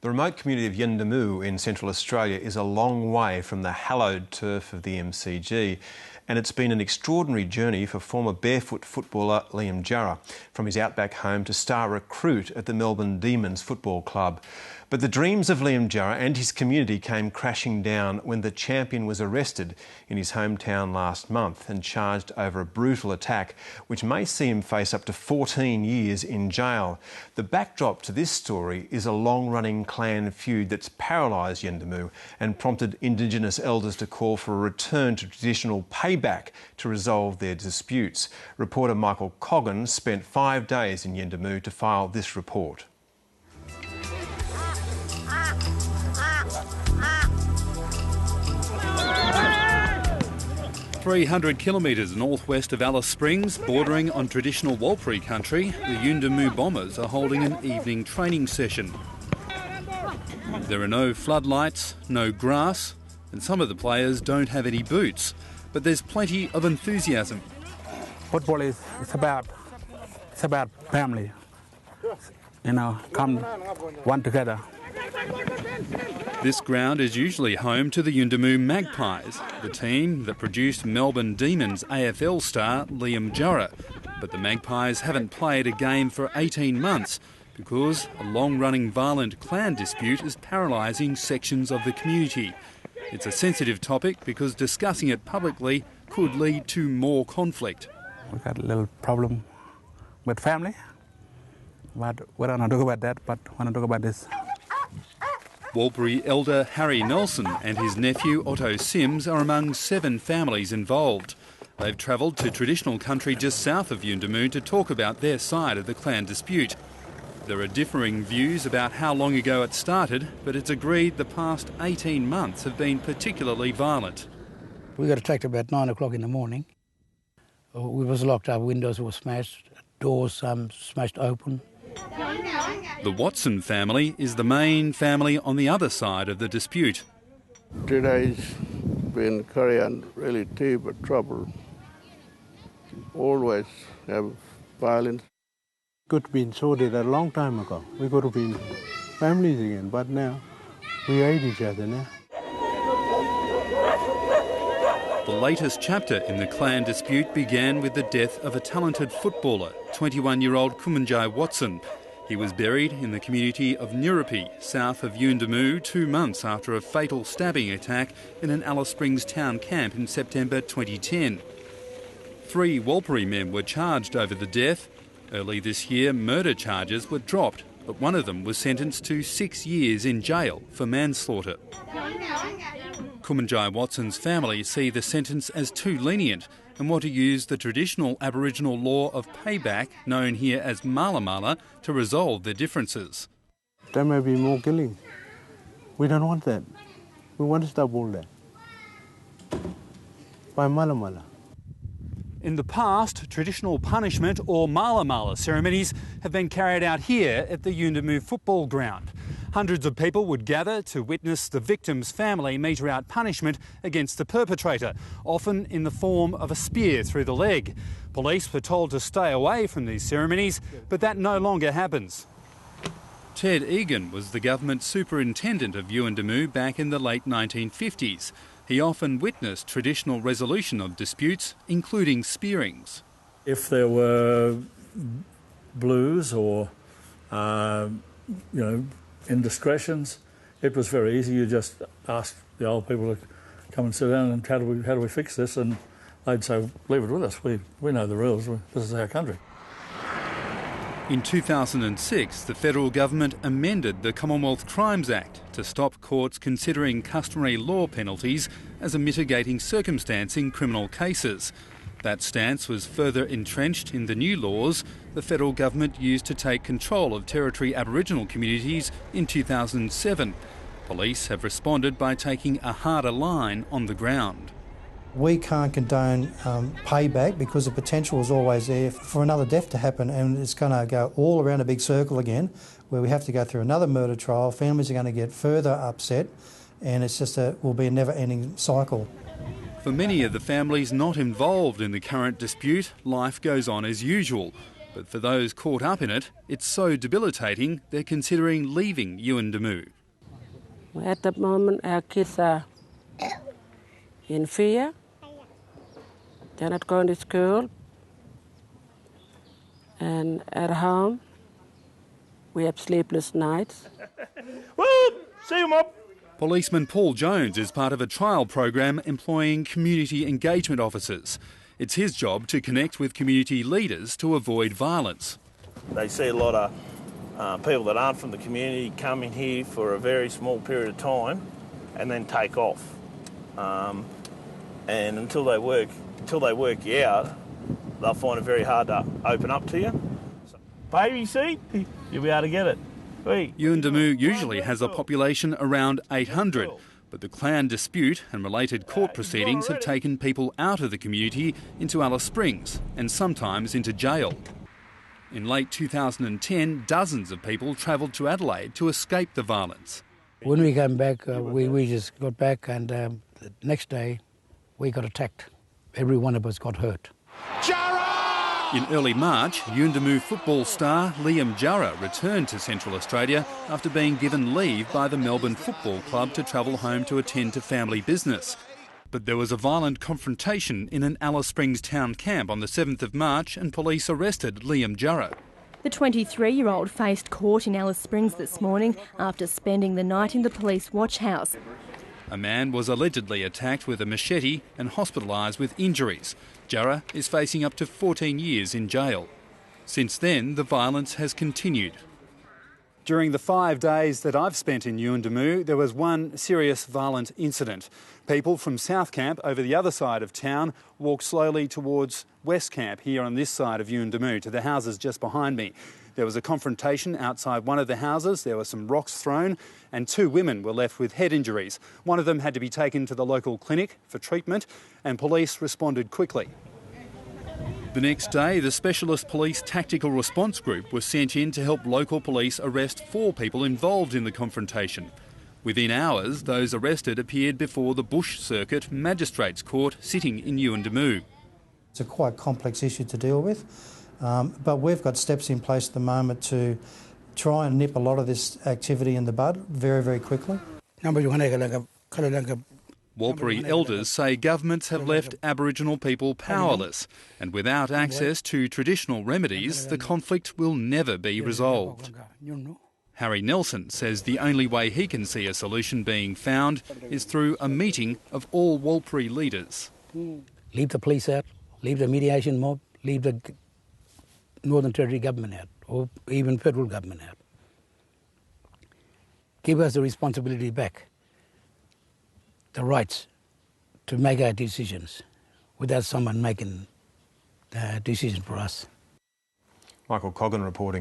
The remote community of Yuendumu in Central Australia is a long way from the hallowed turf of the MCG, and it's been an extraordinary journey for former barefoot footballer Liam Jurrah, from his outback home to star recruit at the Melbourne Demons Football Club. But the dreams of Liam Jurrah and his community came crashing down when the champion was arrested in his hometown last month and charged over a brutal attack which may see him face up to 14 years in jail. The backdrop to this story is a long-running clan feud that's paralysed Yuendumu and prompted Indigenous elders to call for a return to traditional payback to resolve their disputes. Reporter Michael Coggan spent 5 days in Yuendumu to file this report. 300 kilometres northwest of Alice Springs, bordering on traditional Warlpiri country, the Yuendumu Bombers are holding an evening training session. There are no floodlights, no grass, and some of the players don't have any boots. But there's plenty of enthusiasm. Football is about family. Come one together. This ground is usually home to the Yuendumu Magpies, the team that produced Melbourne Demons AFL star Liam Jurrah. But the Magpies haven't played a game for 18 months because a long-running violent clan dispute is paralysing sections of the community. It's a sensitive topic because discussing it publicly could lead to more conflict. We've got a little problem with family, but we don't want to talk about that, but we want to talk about this. Warlpiri elder Harry Nelson and his nephew Otto Sims are among 7 families involved. They've travelled to traditional country just south of Yuendumu to talk about their side of the clan dispute. There are differing views about how long ago it started, but it's agreed the past 18 months have been particularly violent. We got attacked about 9 o'clock in the morning. We was locked up, windows were smashed, doors smashed open. The Watson family is the main family on the other side of the dispute. 2 days been carrying really deep trouble. Always have violence. Could have been sorted a long time ago. We could have been families again, but now we hate each other now. The latest chapter in the clan dispute began with the death of a talented footballer, 21-year-old Kumanjai Watson. He was buried in the community of Nurapi, south of Yuendumu, 2 months after a fatal stabbing attack in an Alice Springs town camp in September 2010. 3 Warlpiri men were charged over the death. Early this year, murder charges were dropped, but one of them was sentenced to 6 years in jail for manslaughter. Kumanjai Watson's family see the sentence as too lenient and want to use the traditional Aboriginal law of payback, known here as mala mala, to resolve their differences. There may be more killing. We don't want that. We want to stop all that. By mala mala. In the past, traditional punishment or mala mala ceremonies have been carried out here at the Yuendumu football ground. Hundreds of people would gather to witness the victim's family metre out punishment against the perpetrator, often in the form of a spear through the leg. Police were told to stay away from these ceremonies, but that no longer happens. Ted Egan was the government superintendent of Yuendumu back in the late 1950s. He often witnessed traditional resolution of disputes, including spearings. If there were blues or, indiscretions, it was very easy. You just ask the old people to come and sit down and how do we fix this? And they'd say, leave it with us. We know the rules. This is our country. In 2006, the federal government amended the Commonwealth Crimes Act to stop courts considering customary law penalties as a mitigating circumstance in criminal cases. That stance was further entrenched in the new laws the federal government used to take control of Territory Aboriginal communities in 2007. Police have responded by taking a harder line on the ground. We can't condone payback because the potential is always there for another death to happen, and it's going to go all around a big circle again where we have to go through another murder trial. Families are going to get further upset, and it's just will be a never-ending cycle. For many of the families not involved in the current dispute, life goes on as usual. But for those caught up in it, it's so debilitating they're considering leaving Yuendumu. At the moment, our kids are in fear. They're not going to school. And at home, we have sleepless nights. See you, Mop. Policeman Paul Jones is part of a trial program employing community engagement officers. It's his job to connect with community leaders to avoid violence. They see a lot of people that aren't from the community come in here for a very small period of time and then take off. And until they work you out, they'll find it very hard to open up to you. Baby seat, you'll be able to get it. Yuendumu usually has a population around 800, but the clan dispute and related court proceedings have taken people out of the community into Alice Springs and sometimes into jail. In late 2010, dozens of people travelled to Adelaide to escape the violence. When we came back, we just got back, and the next day we got attacked. Every one of us got hurt. In early March, Yuendumu football star Liam Jurrah returned to Central Australia after being given leave by the Melbourne Football Club to travel home to attend to family business. But there was a violent confrontation in an Alice Springs town camp on the 7th of March and police arrested Liam Jurrah. The 23-year-old faced court in Alice Springs this morning after spending the night in the police watch house. A man was allegedly attacked with a machete and hospitalised with injuries. Jurrah is facing up to 14 years in jail. Since then, the violence has continued. During the 5 days that I've spent in Yuendumu, there was one serious violent incident. People from South Camp over the other side of town walked slowly towards West Camp here on this side of Yuendumu to the houses just behind me. There was a confrontation outside one of the houses, there were some rocks thrown and 2 women were left with head injuries. One of them had to be taken to the local clinic for treatment and police responded quickly. The next day, the Specialist Police Tactical Response Group was sent in to help local police arrest 4 people involved in the confrontation. Within hours, those arrested appeared before the Bush Circuit Magistrates Court sitting in Yuendumu. It's a quite complex issue to deal with, but we've got steps in place at the moment to try and nip a lot of this activity in the bud very, very quickly. Warlpiri elders say governments have left Aboriginal people powerless, and without access to traditional remedies, the conflict will never be resolved. Harry Nelson says the only way he can see a solution being found is through a meeting of all Warlpiri leaders. Leave the police out, leave the mediation mob, leave the Northern Territory government out, or even federal government out. Give us the responsibility back, the rights to make our decisions without someone making the decision for us. Michael Coggan reporting.